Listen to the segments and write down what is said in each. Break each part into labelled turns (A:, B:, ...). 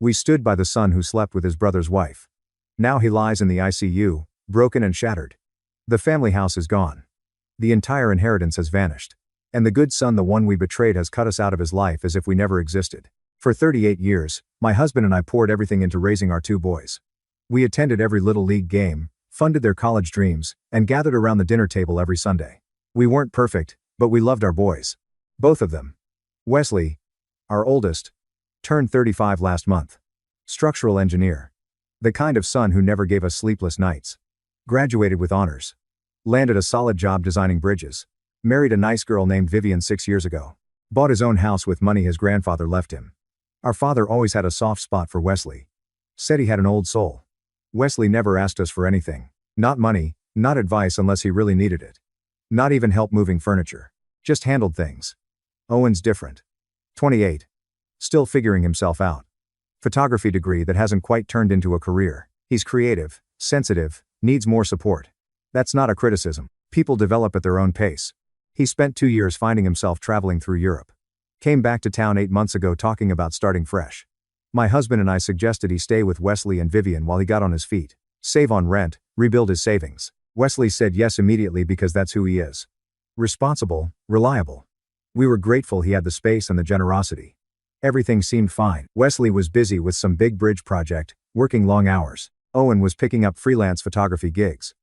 A: We stood by the son who slept with his brother's wife. Now he lies in the ICU, broken and shattered. The family house is gone. The entire inheritance has vanished. And the good son, the one we betrayed, has cut us out of his life as if we never existed. For 38 years, my husband and I poured everything into raising our 2 boys. We attended every little league game, funded their college dreams, and gathered around the dinner table every Sunday. We weren't perfect, but we loved our boys. Both of them. Wesley, our oldest, turned 35 last month. Structural engineer. The kind of son who never gave us sleepless nights. Graduated with honors. Landed a solid job designing bridges. Married a nice girl named Vivian 6 years ago. Bought his own house with money his grandfather left him. Our father always had a soft spot for Wesley. Said he had an old soul. Wesley never asked us for anything. Not money, not advice unless he really needed it. Not even help moving furniture. Just handled things. Owen's different. 28. Still figuring himself out. Photography degree that hasn't quite turned into a career. He's creative, sensitive, needs more support. That's not a criticism. People develop at their own pace. He spent 2 years finding himself traveling through Europe. Came back to town 8 months ago talking about starting fresh. My husband and I suggested he stay with Wesley and Vivian while he got on his feet. Save on rent, rebuild his savings. Wesley said yes immediately because that's who he is. Responsible, reliable. We were grateful he had the space and the generosity. Everything seemed fine. Wesley was busy with some big bridge project, working long hours. Owen was picking up freelance photography gigs.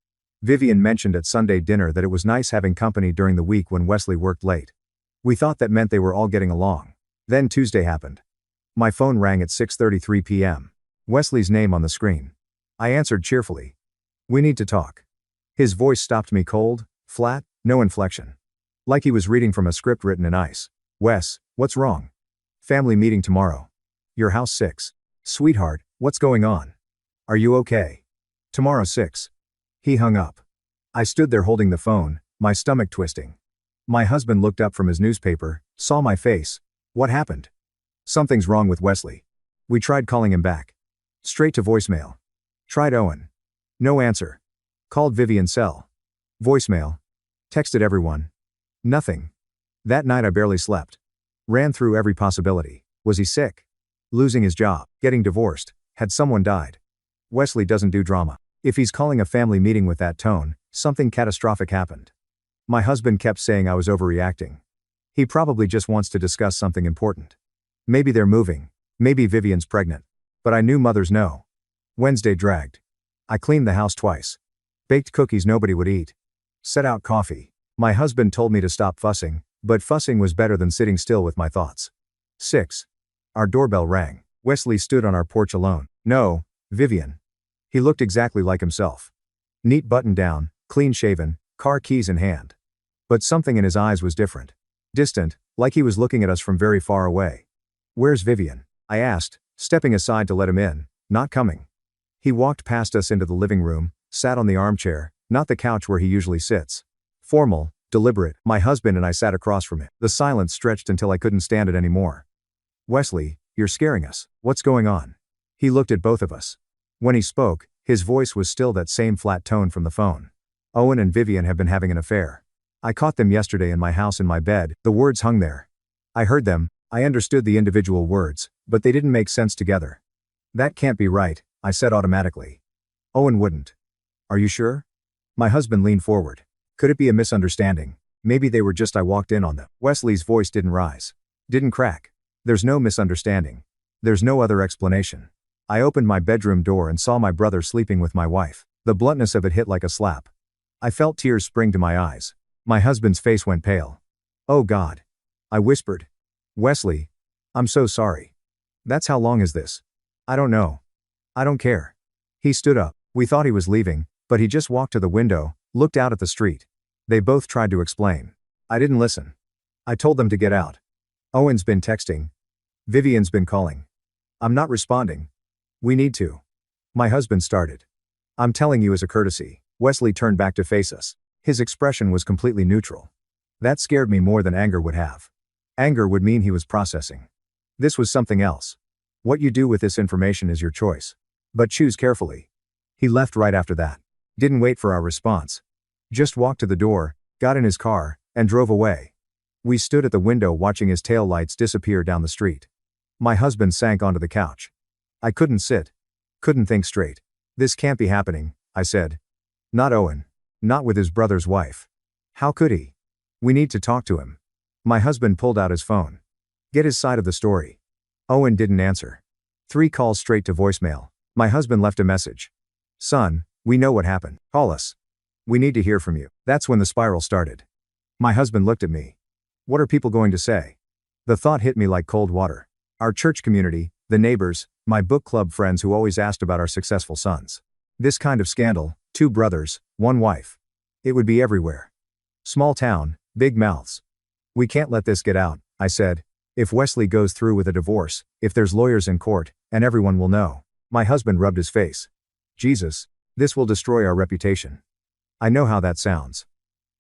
A: Vivian mentioned at Sunday dinner that it was nice having company during the week when Wesley worked late. We thought that meant they were all getting along. Then Tuesday happened. My phone rang at 6:33 p.m. Wesley's name on the screen. I answered cheerfully. We need to talk. His voice stopped me cold, flat, no inflection. Like he was reading from a script written in ice. Wes, what's wrong? Family meeting tomorrow. Your house 6. Sweetheart, what's going on? Are you okay? Tomorrow 6. He hung up. I stood there holding the phone, my stomach twisting. My husband looked up from his newspaper, saw my face. What happened? Something's wrong with Wesley. We tried calling him back. Straight to voicemail. Tried Owen. No answer. Called Vivian's cell. Voicemail. Texted everyone. Nothing. That night I barely slept. Ran through every possibility. Was he sick? Losing his job? Getting divorced? Had someone died? Wesley doesn't do drama. If he's calling a family meeting with that tone, something catastrophic happened. My husband kept saying I was overreacting. He probably just wants to discuss something important. Maybe they're moving. Maybe Vivian's pregnant. But I knew mothers know. Wednesday dragged. I cleaned the house twice. Baked cookies nobody would eat. Set out coffee. My husband told me to stop fussing, but fussing was better than sitting still with my thoughts. 6. Our doorbell rang. Wesley stood on our porch alone. No, Vivian. He looked exactly like himself. Neat button down, clean shaven, car keys in hand. But something in his eyes was different. Distant, like he was looking at us from very far away. Where's Vivian? I asked, stepping aside to let him in. Not coming. He walked past us into the living room, sat on the armchair, not the couch where he usually sits. Formal, deliberate. My husband and I sat across from him. The silence stretched until I couldn't stand it anymore. Wesley, you're scaring us. What's going on? He looked at both of us. When he spoke, his voice was still that same flat tone from the phone. Owen and Vivian have been having an affair. I caught them yesterday in my house in my bed. The words hung there. I heard them, I understood the individual words, but they didn't make sense together. That can't be right, I said automatically. Owen wouldn't. Are you sure? My husband leaned forward. Could it be a misunderstanding? Maybe they were just I walked in on them. Wesley's voice didn't rise. Didn't crack. There's no misunderstanding. There's no other explanation. I opened my bedroom door and saw my brother sleeping with my wife. The bluntness of it hit like a slap. I felt tears spring to my eyes. My husband's face went pale. Oh God. I whispered. Wesley. I'm so sorry. That's how long is this? I don't know. I don't care. He stood up. We thought he was leaving, but he just walked to the window, looked out at the street. They both tried to explain. I didn't listen. I told them to get out. Owen's been texting. Vivian's been calling. I'm not responding. We need to. My husband started. I'm telling you as a courtesy. Wesley turned back to face us. His expression was completely neutral. That scared me more than anger would have. Anger would mean he was processing. This was something else. What you do with this information is your choice. But choose carefully. He left right after that. Didn't wait for our response. Just walked to the door, got in his car, and drove away. We stood at the window watching his taillights disappear down the street. My husband sank onto the couch. I couldn't sit. Couldn't think straight. This can't be happening, I said. Not Owen. Not with his brother's wife. How could he? We need to talk to him. My husband pulled out his phone. Get his side of the story. Owen didn't answer. 3 calls straight to voicemail. My husband left a message. Son, we know what happened. Call us. We need to hear from you. That's when the spiral started. My husband looked at me. What are people going to say? The thought hit me like cold water. Our church community, the neighbors, my book club friends who always asked about our successful sons. This kind of scandal, 2 brothers, 1 wife. It would be everywhere. Small town, big mouths. We can't let this get out, I said. If Wesley goes through with a divorce, if there's lawyers in court, and everyone will know. My husband rubbed his face. Jesus, this will destroy our reputation. I know how that sounds.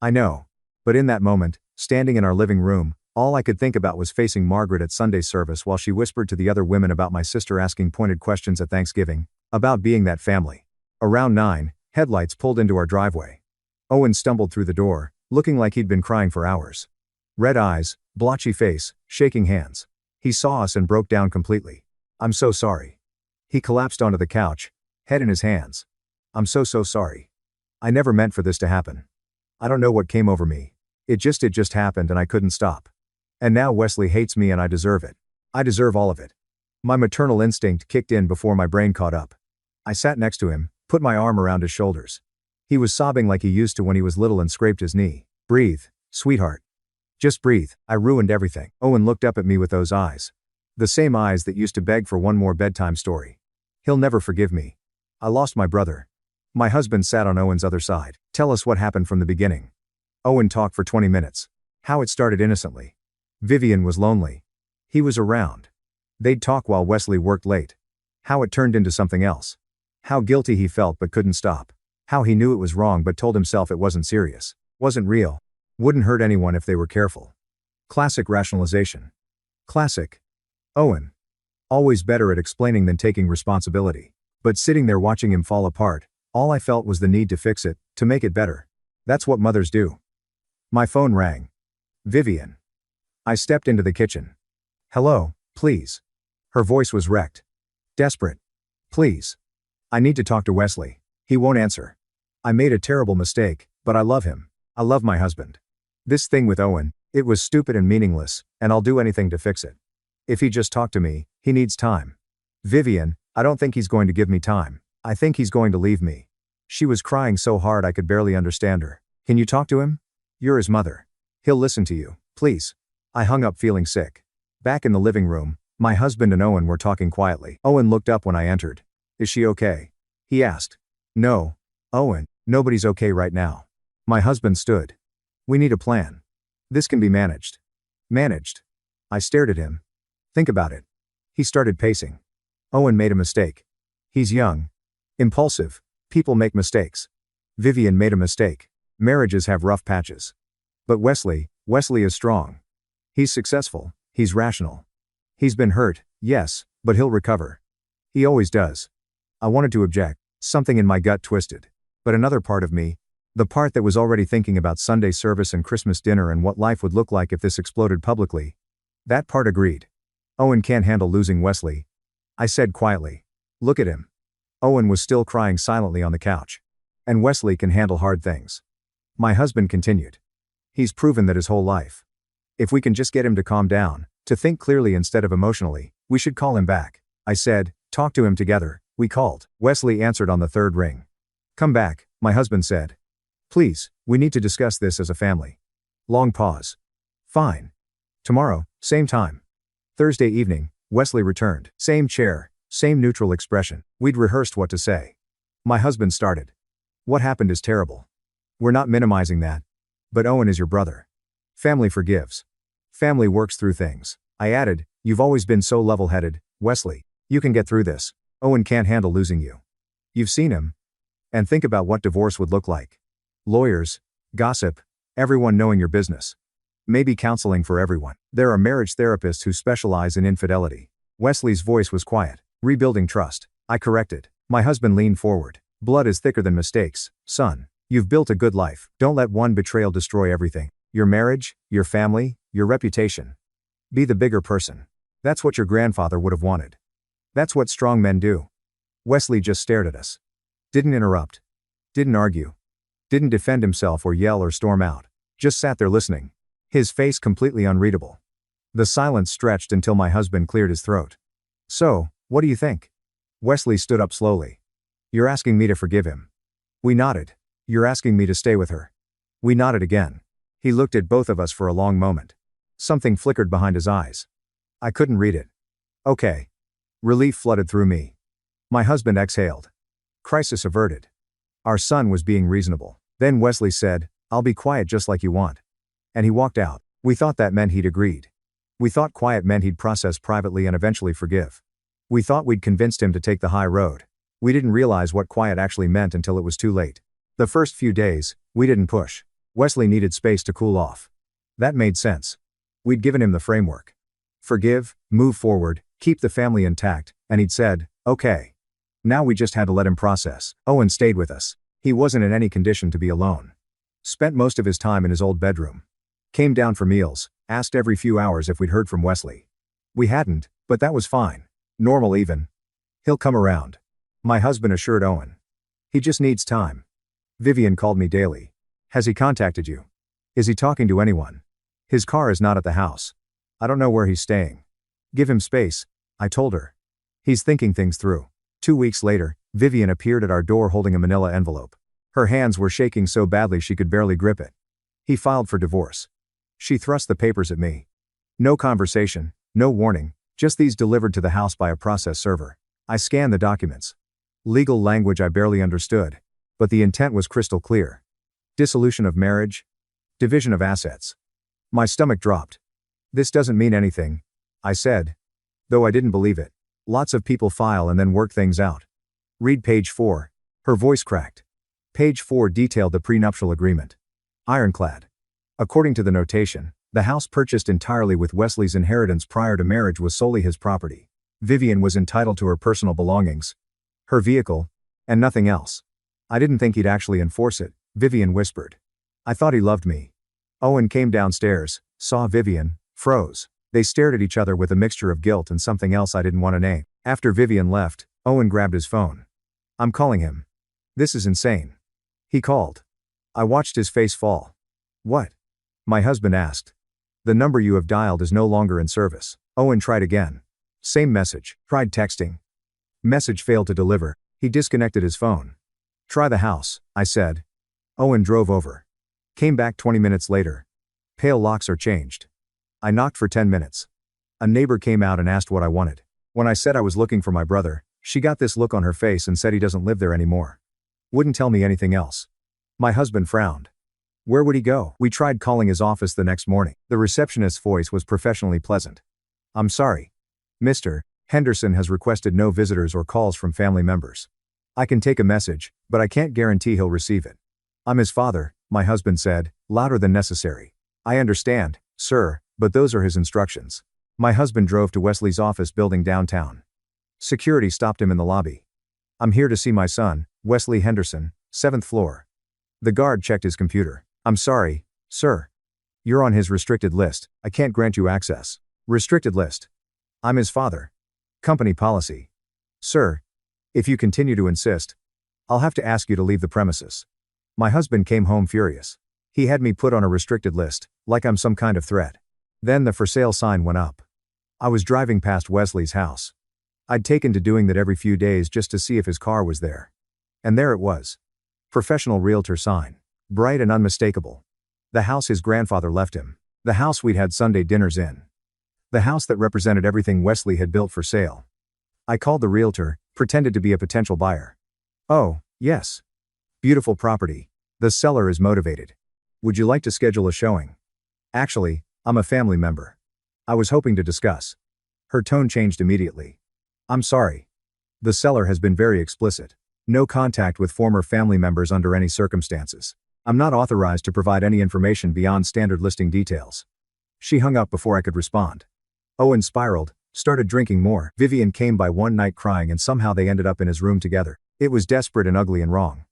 A: I know. But in that moment, standing in our living room, all I could think about was facing Margaret at Sunday service while she whispered to the other women about my sister asking pointed questions at Thanksgiving, about being that family. Around 9, headlights pulled into our driveway. Owen stumbled through the door, looking like he'd been crying for hours. Red eyes, blotchy face, shaking hands. He saw us and broke down completely. I'm so sorry. He collapsed onto the couch, head in his hands. I'm so sorry. I never meant for this to happen. I don't know what came over me. It just happened and I couldn't stop. And now Wesley hates me and I deserve it. I deserve all of it. My maternal instinct kicked in before my brain caught up. I sat next to him, put my arm around his shoulders. He was sobbing like he used to when he was little and scraped his knee. Breathe, sweetheart. Just breathe. I ruined everything. Owen looked up at me with those eyes. The same eyes that used to beg for one more bedtime story. He'll never forgive me. I lost my brother. My husband sat on Owen's other side. Tell us what happened from the beginning. Owen talked for 20 minutes. How it started innocently. Vivian was lonely. He was around. They'd talk while Wesley worked late. How it turned into something else. How guilty he felt but couldn't stop. How he knew it was wrong but told himself it wasn't serious. Wasn't real. Wouldn't hurt anyone if they were careful. Classic rationalization. Classic. Owen. Always better at explaining than taking responsibility. But sitting there watching him fall apart, all I felt was the need to fix it, to make it better. That's what mothers do. My phone rang. Vivian. I stepped into the kitchen. Hello, please. Her voice was wrecked. Desperate. Please. I need to talk to Wesley. He won't answer. I made a terrible mistake, but I love him. I love my husband. This thing with Owen, it was stupid and meaningless, and I'll do anything to fix it. If he just talked to me, he needs time. Vivian, I don't think he's going to give me time. I think he's going to leave me. She was crying so hard I could barely understand her. Can you talk to him? You're his mother. He'll listen to you, please. I hung up feeling sick. Back in the living room, my husband and Owen were talking quietly. Owen looked up when I entered. Is she okay? He asked. No. Owen, nobody's okay right now. My husband stood. We need a plan. This can be managed. Managed. I stared at him. Think about it. He started pacing. Owen made a mistake. He's young. Impulsive. People make mistakes. Vivian made a mistake. Marriages have rough patches. But Wesley is strong. He's successful. He's rational. He's been hurt, yes, but he'll recover. He always does. I wanted to object. Something in my gut twisted. But another part of me, the part that was already thinking about Sunday service and Christmas dinner and what life would look like if this exploded publicly, that part agreed. Owen can't handle losing Wesley. I said quietly. Look at him. Owen was still crying silently on the couch. And Wesley can handle hard things. My husband continued. He's proven that his whole life. If we can just get him to calm down, to think clearly instead of emotionally, we should call him back. I said, talk to him together. We called. Wesley answered on the 3rd ring. Come back, my husband said. Please, we need to discuss this as a family. Long pause. Fine. Tomorrow, same time. Thursday evening, Wesley returned. Same chair, same neutral expression. We'd rehearsed what to say. My husband started. What happened is terrible. We're not minimizing that. But Owen is your brother. Family forgives. Family works through things. I added, you've always been so level-headed, Wesley. You can get through this. Owen can't handle losing you. You've seen him. And think about what divorce would look like. Lawyers, gossip, everyone knowing your business. Maybe counseling for everyone. There are marriage therapists who specialize in infidelity. Wesley's voice was quiet. Rebuilding trust. I corrected. My husband leaned forward. Blood is thicker than mistakes, son. You've built a good life. Don't let one betrayal destroy everything. Your marriage, your family, your reputation. Be the bigger person. That's what your grandfather would have wanted. That's what strong men do. Wesley just stared at us. Didn't interrupt. Didn't argue. Didn't defend himself or yell or storm out. Just sat there listening. His face completely unreadable. The silence stretched until my husband cleared his throat. So, what do you think? Wesley stood up slowly. You're asking me to forgive him. We nodded. You're asking me to stay with her. We nodded again. He looked at both of us for a long moment. Something flickered behind his eyes. I couldn't read it. Okay. Relief flooded through me. My husband exhaled. Crisis averted. Our son was being reasonable. Then Wesley said, I'll be quiet just like you want. And he walked out. We thought that meant he'd agreed. We thought quiet meant he'd process privately and eventually forgive. We thought we'd convinced him to take the high road. We didn't realize what quiet actually meant until it was too late. The first few days, we didn't push. Wesley needed space to cool off. That made sense. We'd given him the framework. Forgive, move forward, keep the family intact, and he'd said, okay. Now we just had to let him process. Owen stayed with us. He wasn't in any condition to be alone. Spent most of his time in his old bedroom. Came down for meals, asked every few hours if we'd heard from Wesley. We hadn't, but that was fine. Normal even. He'll come around. My husband assured Owen. He just needs time. Vivian called me daily. Has he contacted you? Is he talking to anyone? His car is not at the house. I don't know where he's staying. Give him space, I told her. He's thinking things through. 2 weeks later, Vivian appeared at our door holding a manila envelope. Her hands were shaking so badly she could barely grip it. He filed for divorce. She thrust the papers at me. No conversation, no warning, just these delivered to the house by a process server. I scanned the documents. Legal language I barely understood, but the intent was crystal clear. Dissolution of marriage. Division of assets. My stomach dropped. This doesn't mean anything, I said. Though I didn't believe it. Lots of people file and then work things out. Read page 4. Her voice cracked. Page 4 detailed the prenuptial agreement. Ironclad. According to the notation, the house purchased entirely with Wesley's inheritance prior to marriage was solely his property. Vivian was entitled to her personal belongings, her vehicle, and nothing else. I didn't think he'd actually enforce it, Vivian whispered. I thought he loved me. Owen came downstairs, saw Vivian, froze. They stared at each other with a mixture of guilt and something else I didn't want to name. After Vivian left, Owen grabbed his phone. I'm calling him. This is insane. He called. I watched his face fall. What? My husband asked. The number you have dialed is no longer in service. Owen tried again. Same message. Tried texting. Message failed to deliver. He disconnected his phone. Try the house, I said. Owen drove over. Came back 20 minutes later. Pale locks are changed. I knocked for 10 minutes. A neighbor came out and asked what I wanted. When I said I was looking for my brother, she got this look on her face and said he doesn't live there anymore. Wouldn't tell me anything else. My husband frowned. Where would he go? We tried calling his office the next morning. The receptionist's voice was professionally pleasant. I'm sorry. Mr. Henderson has requested no visitors or calls from family members. I can take a message, but I can't guarantee he'll receive it. I'm his father, my husband said, louder than necessary. I understand, sir, but those are his instructions. My husband drove to Wesley's office building downtown. Security stopped him in the lobby. I'm here to see my son, Wesley Henderson, 7th floor. The guard checked his computer. I'm sorry, sir. You're on his restricted list. I can't grant you access. Restricted list. I'm his father. Company policy. Sir, if you continue to insist, I'll have to ask you to leave the premises. My husband came home furious. He had me put on a restricted list, like I'm some kind of threat. Then the for sale sign went up. I was driving past Wesley's house. I'd taken to doing that every few days just to see if his car was there. And there it was. Professional realtor sign. Bright and unmistakable. The house his grandfather left him. The house we'd had Sunday dinners in. The house that represented everything Wesley had built for sale. I called the realtor, pretended to be a potential buyer. Oh, yes. Beautiful property. The seller is motivated. Would you like to schedule a showing? Actually, I'm a family member. I was hoping to discuss. Her tone changed immediately. I'm sorry. The seller has been very explicit. No contact with former family members under any circumstances. I'm not authorized to provide any information beyond standard listing details. She hung up before I could respond. Owen spiraled, started drinking more. Vivian came by one night crying and somehow they ended up in his room together. It was desperate and ugly and wrong.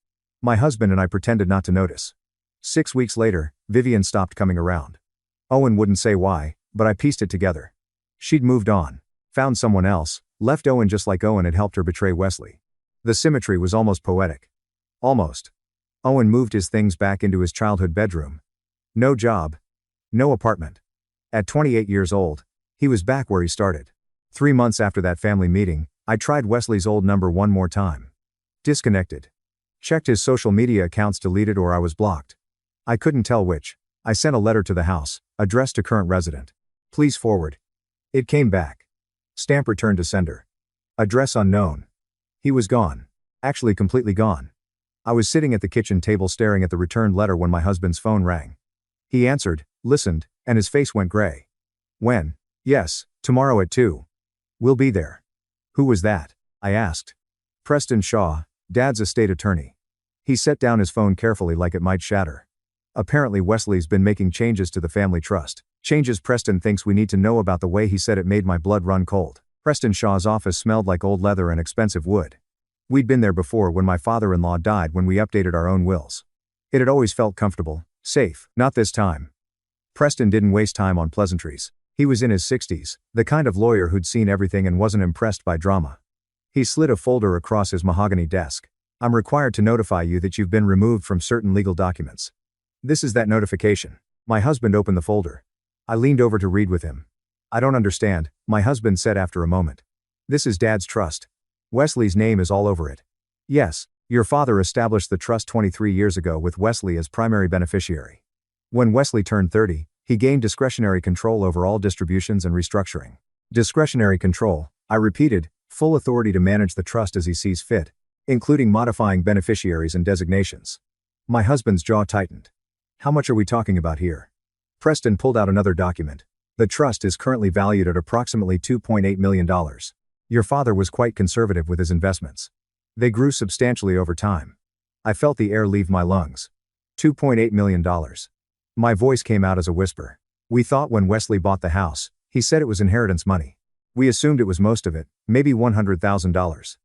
A: My husband and I pretended not to notice. 6 weeks later, Vivian stopped coming around. Owen wouldn't say why, but I pieced it together. She'd moved on, found someone else, Left Owen just like Owen had helped her betray Wesley. The symmetry was almost poetic. Almost. Owen moved his things back into his childhood bedroom. No job. No apartment. At 28 years old, he was back where he started. 3 months after that family meeting, I tried Wesley's old number one more time. Disconnected. Checked his social media accounts deleted or I was blocked. I couldn't tell which. I sent a letter to the house, addressed to current resident. Please forward. It came back. Stamp returned to sender. Address unknown. He was gone. Actually completely gone. I was sitting at the kitchen table staring at the returned letter when my husband's phone rang. He answered, listened, and his face went gray. When? Yes, tomorrow at 2. We'll be there. Who was that? I asked. Preston Shaw, Dad's estate attorney. He set down his phone carefully like it might shatter. Apparently Wesley's been making changes to the family trust. Changes Preston thinks we need to know about. The way he said it made my blood run cold. Preston Shaw's office smelled like old leather and expensive wood. We'd been there before when my father-in-law died when we updated our own wills. It had always felt comfortable, safe. Not this time. Preston didn't waste time on pleasantries. He was in his 60s, the kind of lawyer who'd seen everything and wasn't impressed by drama. He slid a folder across his mahogany desk. I'm required to notify you that you've been removed from certain legal documents. This is that notification. My husband opened the folder. I leaned over to read with him. I don't understand, my husband said after a moment. This is Dad's trust. Wesley's name is all over it. Yes, your father established the trust 23 years ago with Wesley as primary beneficiary. When Wesley turned 30, he gained discretionary control over all distributions and restructuring. Discretionary control, I repeated, full authority to manage the trust as he sees fit, including modifying beneficiaries and designations. My husband's jaw tightened. How much are we talking about here? Preston pulled out another document. The trust is currently valued at approximately $2.8 million. Your father was quite conservative with his investments. They grew substantially over time. I felt the air leave my lungs. $2.8 million. My voice came out as a whisper. We thought when Wesley bought the house, he said it was inheritance money. We assumed it was most of it, maybe $100,000.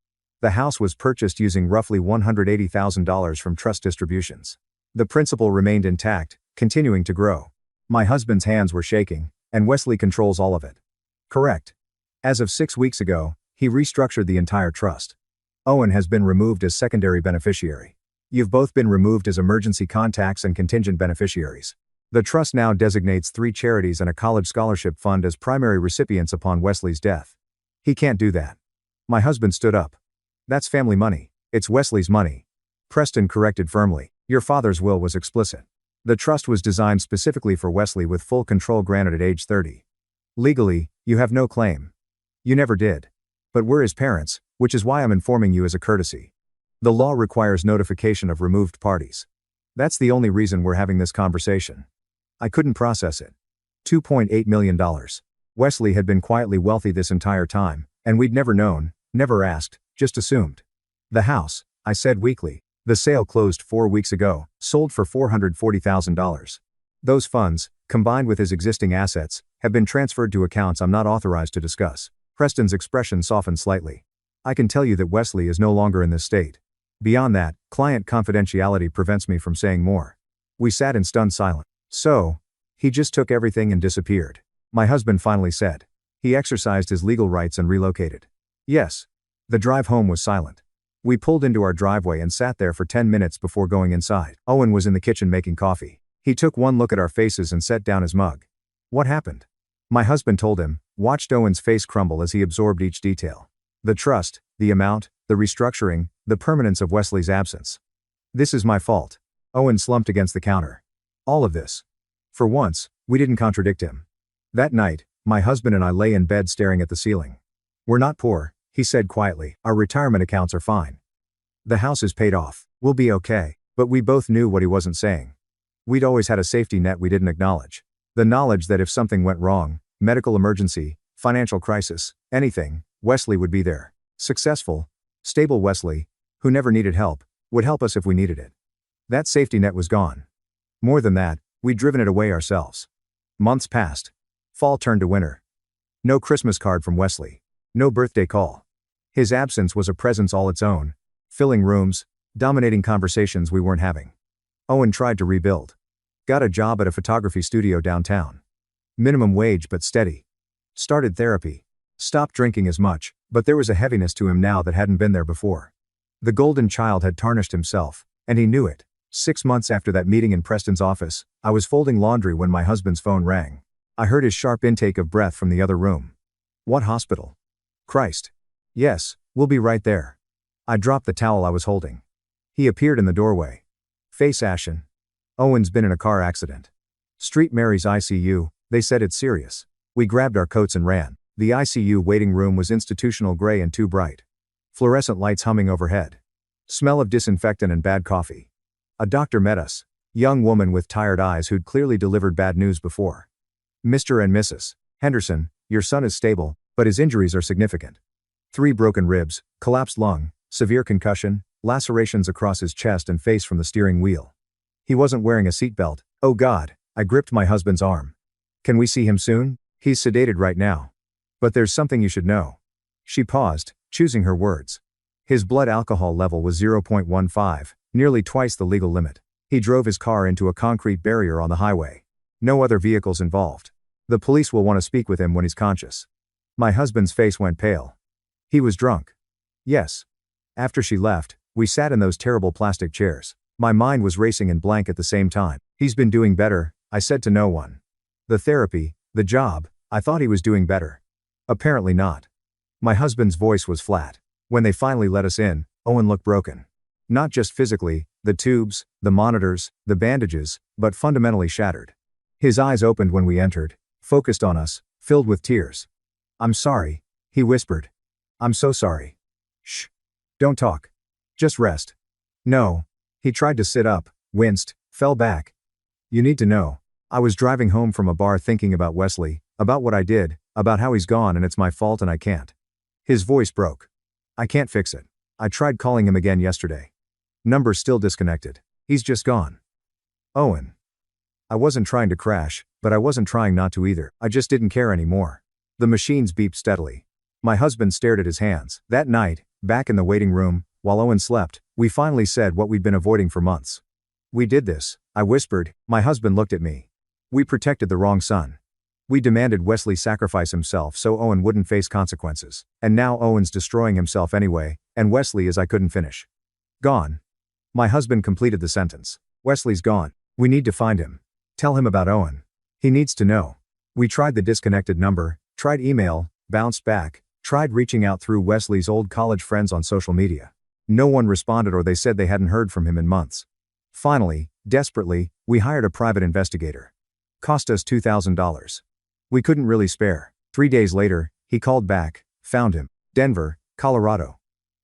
A: The house was purchased using roughly $180,000 from trust distributions. The principal remained intact, continuing to grow. My husband's hands were shaking, and Wesley controls all of it. Correct. As of 6 weeks ago, he restructured the entire trust. Owen has been removed as secondary beneficiary. You've both been removed as emergency contacts and contingent beneficiaries. The trust now designates 3 charities and a college scholarship fund as primary recipients upon Wesley's death. He can't do that. My husband stood up. That's family money. It's Wesley's money. Preston corrected firmly. Your father's will was explicit. The trust was designed specifically for Wesley with full control granted at age 30. Legally, you have no claim. You never did. But we're his parents, which is why I'm informing you as a courtesy. The law requires notification of removed parties. That's the only reason we're having this conversation. I couldn't process it. $2.8 million. Wesley had been quietly wealthy this entire time, and we'd never known, never asked, just assumed. The house, I said weakly. The sale closed 4 weeks ago, sold for $440,000. Those funds, combined with his existing assets, have been transferred to accounts I'm not authorized to discuss. Preston's expression softened slightly. I can tell you that Wesley is no longer in this state. Beyond that, client confidentiality prevents me from saying more. We sat in stunned silence. So, he just took everything and disappeared. My husband finally said. He exercised his legal rights and relocated. Yes. The drive home was silent. We pulled into our driveway and sat there for 10 minutes before going inside. Owen was in the kitchen making coffee. He took one look at our faces and set down his mug. What happened? My husband told him, watched Owen's face crumble as he absorbed each detail. The trust, the amount, the restructuring, the permanence of Wesley's absence. This is my fault. Owen slumped against the counter. All of this. For once, we didn't contradict him. That night, my husband and I lay in bed staring at the ceiling. We're not poor, he said quietly. Our retirement accounts are fine. The house is paid off. We'll be okay. But we both knew what he wasn't saying. We'd always had a safety net we didn't acknowledge. The knowledge that if something went wrong, medical emergency, financial crisis, anything, Wesley would be there. Successful, stable Wesley, who never needed help, would help us if we needed it. That safety net was gone. More than that, we'd driven it away ourselves. Months passed. Fall turned to winter. No Christmas card from Wesley. No birthday call. His absence was a presence all its own, filling rooms, dominating conversations we weren't having. Owen tried to rebuild. Got a job at a photography studio downtown. Minimum wage but steady. Started therapy. Stopped drinking as much, but there was a heaviness to him now that hadn't been there before. The golden child had tarnished himself, and he knew it. 6 months after that meeting in Preston's office, I was folding laundry when my husband's phone rang. I heard his sharp intake of breath from the other room. What hospital? Christ. Yes, we'll be right there. I dropped the towel I was holding. He appeared in the doorway. Face ashen. Owen's been in a car accident. Street Mary's ICU, they said it's serious. We grabbed our coats and ran. The ICU waiting room was institutional gray and too bright. Fluorescent lights humming overhead. Smell of disinfectant and bad coffee. A doctor met us. Young woman with tired eyes who'd clearly delivered bad news before. Mr. and Mrs. Henderson, your son is stable, but his injuries are significant. 3 broken ribs, collapsed lung, severe concussion, lacerations across his chest and face from the steering wheel. He wasn't wearing a seatbelt. Oh God, I gripped my husband's arm. Can we see him soon? He's sedated right now. But there's something you should know. She paused, choosing her words. His blood alcohol level was 0.15, nearly twice the legal limit. He drove his car into a concrete barrier on the highway. No other vehicles involved. The police will want to speak with him when he's conscious. My husband's face went pale. He was drunk. Yes. After she left, we sat in those terrible plastic chairs. My mind was racing and blank at the same time. He's been doing better, I said to no one. The therapy, the job, I thought he was doing better. Apparently not. My husband's voice was flat. When they finally let us in, Owen looked broken. Not just physically, the tubes, the monitors, the bandages, but fundamentally shattered. His eyes opened when we entered, focused on us, filled with tears. I'm sorry, he whispered. I'm so sorry. Shh. Don't talk. Just rest. No. He tried to sit up, winced, fell back. You need to know. I was driving home from a bar thinking about Wesley, about what I did, about how he's gone and it's my fault and I can't. His voice broke. I can't fix it. I tried calling him again yesterday. Number still disconnected. He's just gone. Owen. I wasn't trying to crash, but I wasn't trying not to either. I just didn't care anymore. The machines beeped steadily. My husband stared at his hands. That night, back in the waiting room, while Owen slept, we finally said what we'd been avoiding for months. We did this, I whispered. My husband looked at me. We protected the wrong son. We demanded Wesley sacrifice himself so Owen wouldn't face consequences. And now Owen's destroying himself anyway, and Wesley is I couldn't finish. Gone. My husband completed the sentence. Wesley's gone. We need to find him. Tell him about Owen. He needs to know. We tried the disconnected number, tried email, bounced back, tried reaching out through Wesley's old college friends on social media. No one responded or they said they hadn't heard from him in months. Finally, desperately, we hired a private investigator. Cost us $2,000. We couldn't really spare. 3 days later, he called back, found him. Denver, Colorado.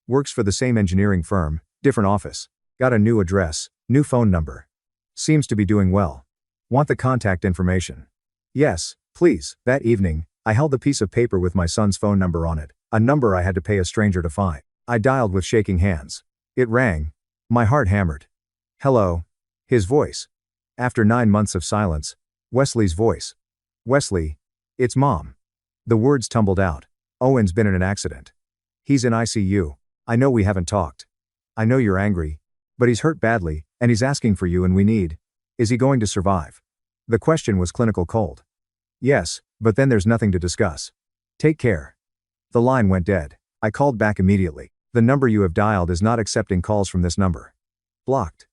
A: Works for the same engineering firm, different office. Got a new address, new phone number. Seems to be doing well. Want the contact information? Yes, please. That evening, I held the piece of paper with my son's phone number on it, a number I had to pay a stranger to find. I dialed with shaking hands. It rang. My heart hammered. Hello. His voice. After 9 months of silence, Wesley's voice. Wesley. It's Mom. The words tumbled out. Owen's been in an accident. He's in ICU. I know we haven't talked. I know you're angry. But he's hurt badly, and he's asking for you and we need. Is he going to survive? The question was clinical cold. Yes, but then there's nothing to discuss. Take care. The line went dead. I called back immediately. The number you have dialed is not accepting calls from this number. Blocked.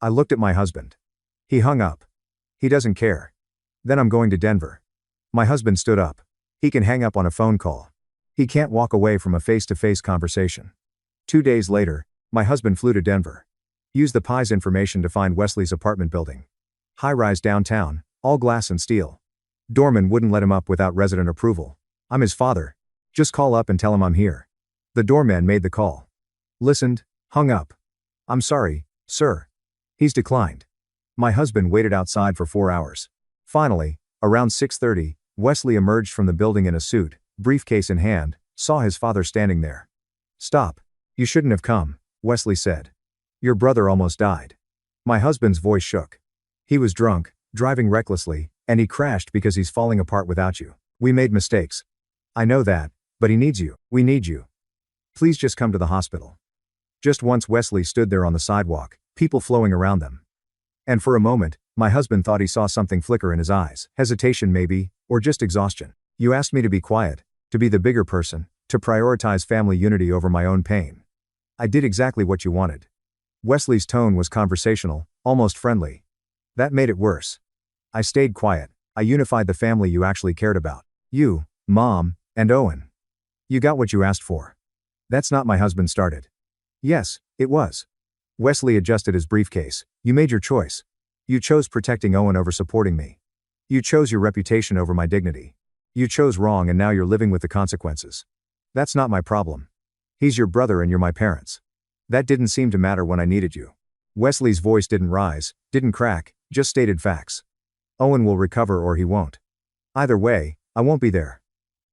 A: I looked at my husband. He hung up. He doesn't care. Then I'm going to Denver. My husband stood up. He can hang up on a phone call. He can't walk away from a face-to-face conversation. 2 days later, my husband flew to Denver. Used the PI's information to find Wesley's apartment building. High-rise downtown, all glass and steel. Doorman wouldn't let him up without resident approval. I'm his father. Just call up and tell him I'm here. The doorman made the call. Listened, hung up. I'm sorry, sir. He's declined. My husband waited outside for 4 hours. Finally, around 6:30, Wesley emerged from the building in a suit, briefcase in hand, saw his father standing there. Stop. You shouldn't have come, Wesley said. Your brother almost died. My husband's voice shook. He was drunk, driving recklessly, and he crashed because he's falling apart without you. We made mistakes. I know that, but he needs you. We need you. Please just come to the hospital. Just once Wesley stood there on the sidewalk, people flowing around them. And for a moment, my husband thought he saw something flicker in his eyes. Hesitation maybe, or just exhaustion. You asked me to be quiet. To be the bigger person, to prioritize family unity over my own pain. I did exactly what you wanted. Wesley's tone was conversational, almost friendly. That made it worse. I stayed quiet. I unified the family you actually cared about. You, Mom, and Owen. You got what you asked for. That's not my husband started. Yes, it was. Wesley adjusted his briefcase. You made your choice. You chose protecting Owen over supporting me. You chose your reputation over my dignity. You chose wrong and now you're living with the consequences. That's not my problem. He's your brother and you're my parents. That didn't seem to matter when I needed you. Wesley's voice didn't rise, didn't crack, just stated facts. Owen will recover or he won't. Either way, I won't be there.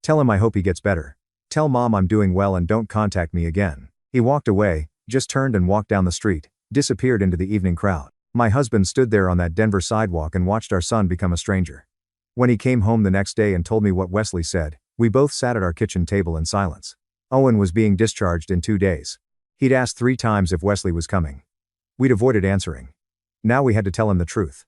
A: Tell him I hope he gets better. Tell Mom I'm doing well and don't contact me again. He walked away, just turned and walked down the street, disappeared into the evening crowd. My husband stood there on that Denver sidewalk and watched our son become a stranger. When he came home the next day and told me what Wesley said, we both sat at our kitchen table in silence. Owen was being discharged in 2 days. He'd asked 3 times if Wesley was coming. We'd avoided answering. Now we had to tell him the truth.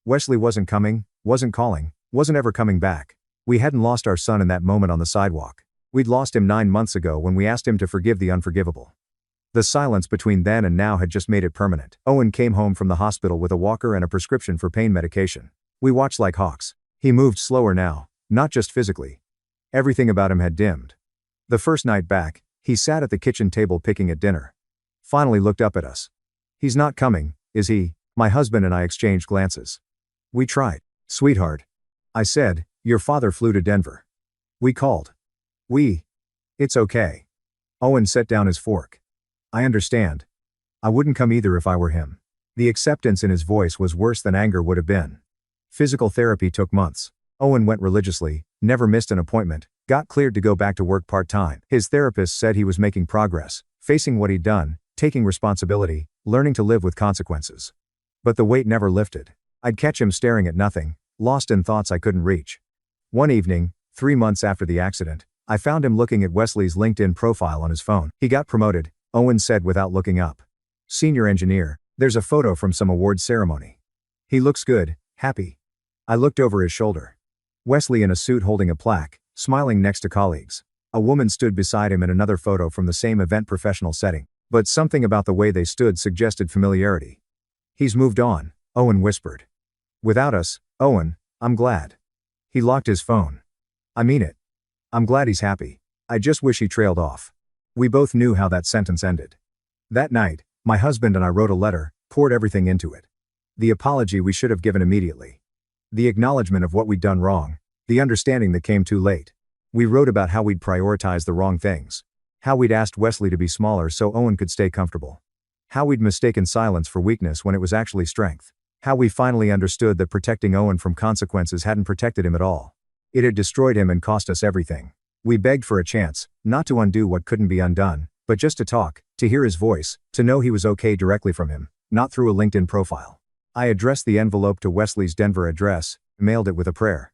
A: Wesley wasn't coming, wasn't calling, wasn't ever coming back. We hadn't lost our son in that moment on the sidewalk. We'd lost him 9 months ago when we asked him to forgive the unforgivable. The silence between then and now had just made it permanent. Owen came home from the hospital with a walker and a prescription for pain medication. We watched like hawks. He moved slower now, not just physically. Everything about him had dimmed. The first night back, he sat at the kitchen table picking at dinner. Finally looked up at us. He's not coming, is he? My husband and I exchanged glances. We tried. Sweetheart. I said, your father flew to Denver. We called. It's okay. Owen set down his fork. I understand. I wouldn't come either if I were him. The acceptance in his voice was worse than anger would have been. Physical therapy took months. Owen went religiously, never missed an appointment, got cleared to go back to work part-time. His therapist said he was making progress, facing what he'd done, taking responsibility, learning to live with consequences. But the weight never lifted. I'd catch him staring at nothing, lost in thoughts I couldn't reach. One evening, 3 months after the accident, I found him looking at Wesley's LinkedIn profile on his phone. He got promoted, Owen said without looking up. Senior engineer, there's a photo from some awards ceremony. He looks good, happy. I looked over his shoulder. Wesley in a suit holding a plaque, smiling next to colleagues. A woman stood beside him in another photo from the same event professional setting, but something about the way they stood suggested familiarity. He's moved on, Owen whispered. Without us, Owen, I'm glad. He locked his phone. I mean it. I'm glad he's happy. I just wish he trailed off. We both knew how that sentence ended. That night, my husband and I wrote a letter, poured everything into it. The apology we should have given immediately. The acknowledgement of what we'd done wrong, the understanding that came too late. We wrote about how we'd prioritized the wrong things. How we'd asked Wesley to be smaller so Owen could stay comfortable. How we'd mistaken silence for weakness when it was actually strength. How we finally understood that protecting Owen from consequences hadn't protected him at all. It had destroyed him and cost us everything. We begged for a chance, not to undo what couldn't be undone, but just to talk, to hear his voice, to know he was okay directly from him, not through a LinkedIn profile. I addressed the envelope to Wesley's Denver address, mailed it with a prayer.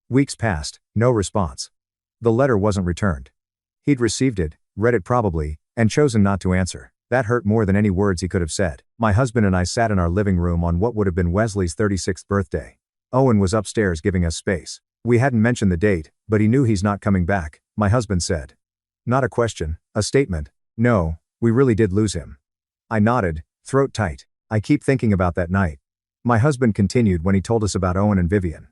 A: Weeks passed, no response. The letter wasn't returned. He'd received it, read it probably, and chosen not to answer. That hurt more than any words he could have said. My husband and I sat in our living room on what would have been Wesley's 36th birthday. Owen was upstairs giving us space. We hadn't mentioned the date, but he knew he's not coming back, my husband said. Not a question, a statement. No, we really did lose him. I nodded, throat tight. I keep thinking about that night. My husband continued when he told us about Owen and Vivian.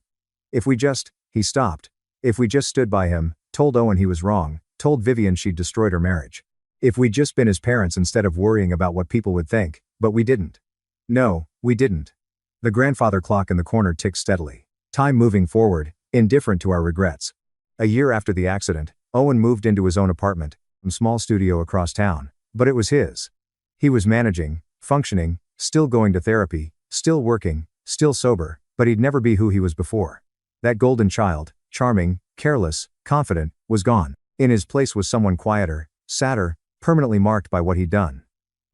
A: He stopped. If we just stood by him, told Owen he was wrong, told Vivian she'd destroyed her marriage. If we'd just been his parents instead of worrying about what people would think, but we didn't. No, we didn't. The grandfather clock in the corner ticked steadily. Time moving forward, indifferent to our regrets. A year after the accident, Owen moved into his own apartment, a small studio across town, but it was his. He was managing, functioning, still going to therapy, still working, still sober, but he'd never be who he was before. That golden child, charming, careless, confident, was gone. In his place was someone quieter, sadder, permanently marked by what he'd done.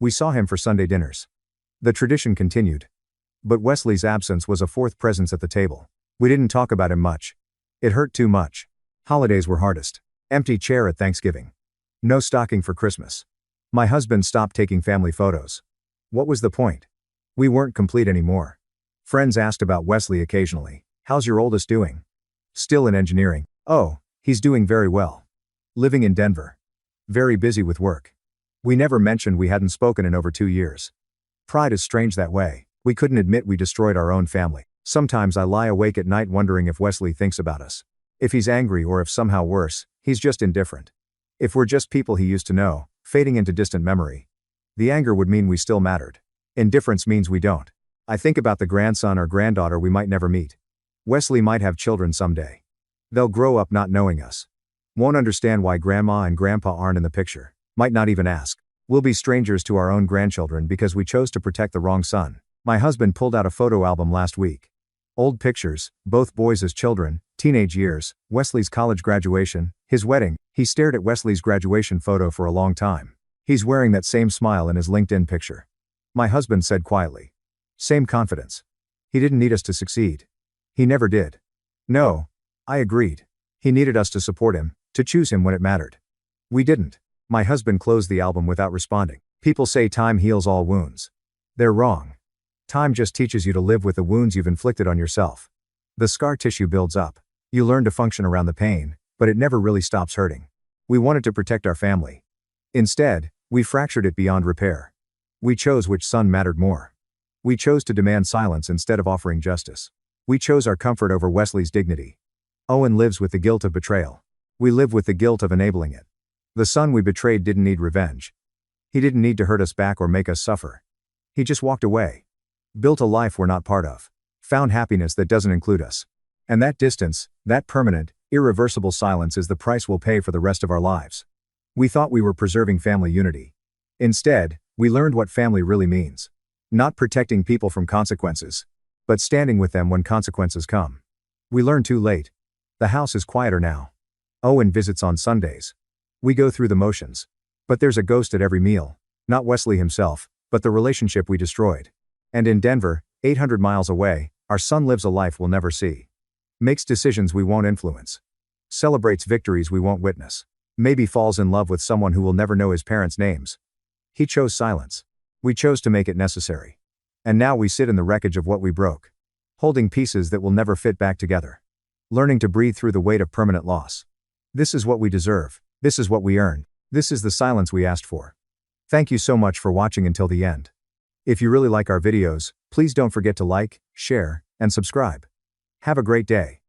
A: We saw him for Sunday dinners. The tradition continued. But Wesley's absence was a fourth presence at the table. We didn't talk about him much. It hurt too much. Holidays were hardest. Empty chair at Thanksgiving. No stocking for Christmas. My husband stopped taking family photos. What was the point? We weren't complete anymore. Friends asked about Wesley occasionally. How's your oldest doing? Still in engineering. Oh, he's doing very well. Living in Denver. Very busy with work. We never mentioned we hadn't spoken in over 2 years. Pride is strange that way. We couldn't admit we destroyed our own family. Sometimes I lie awake at night wondering if Wesley thinks about us. If he's angry or if somehow worse, he's just indifferent. If we're just people he used to know, fading into distant memory. The anger would mean we still mattered. Indifference means we don't. I think about the grandson or granddaughter we might never meet. Wesley might have children someday. They'll grow up not knowing us. Won't understand why grandma and grandpa aren't in the picture. Might not even ask. We'll be strangers to our own grandchildren because we chose to protect the wrong son. My husband pulled out a photo album last week. Old pictures, both boys as children, teenage years, Wesley's college graduation, his wedding. He stared at Wesley's graduation photo for a long time. He's wearing that same smile in his LinkedIn picture. My husband said quietly. Same confidence. He didn't need us to succeed. He never did. No. I agreed. He needed us to support him, to choose him when it mattered. We didn't. My husband closed the album without responding. People say time heals all wounds. They're wrong. Time just teaches you to live with the wounds you've inflicted on yourself. The scar tissue builds up. You learn to function around the pain, but it never really stops hurting. We wanted to protect our family. Instead, we fractured it beyond repair. We chose which son mattered more. We chose to demand silence instead of offering justice. We chose our comfort over Wesley's dignity. Owen lives with the guilt of betrayal. We live with the guilt of enabling it. The son we betrayed didn't need revenge. He didn't need to hurt us back or make us suffer. He just walked away. Built a life we're not part of. Found happiness that doesn't include us. And that distance, that permanent, irreversible silence is the price we'll pay for the rest of our lives. We thought we were preserving family unity. Instead, we learned what family really means. Not protecting people from consequences, but standing with them when consequences come. We learned too late. The house is quieter now. Owen visits on Sundays. We go through the motions. But there's a ghost at every meal. Not Wesley himself, but the relationship we destroyed. And in Denver, 800 miles away, our son lives a life we'll never see. Makes decisions we won't influence. Celebrates victories we won't witness. Maybe falls in love with someone who will never know his parents' names. He chose silence. We chose to make it necessary. And now we sit in the wreckage of what we broke. Holding pieces that will never fit back together. Learning to breathe through the weight of permanent loss. This is what we deserve. This is what we earn. This is the silence we asked for. Thank you so much for watching until the end. If you really like our videos, please don't forget to like, share, and subscribe. Have a great day.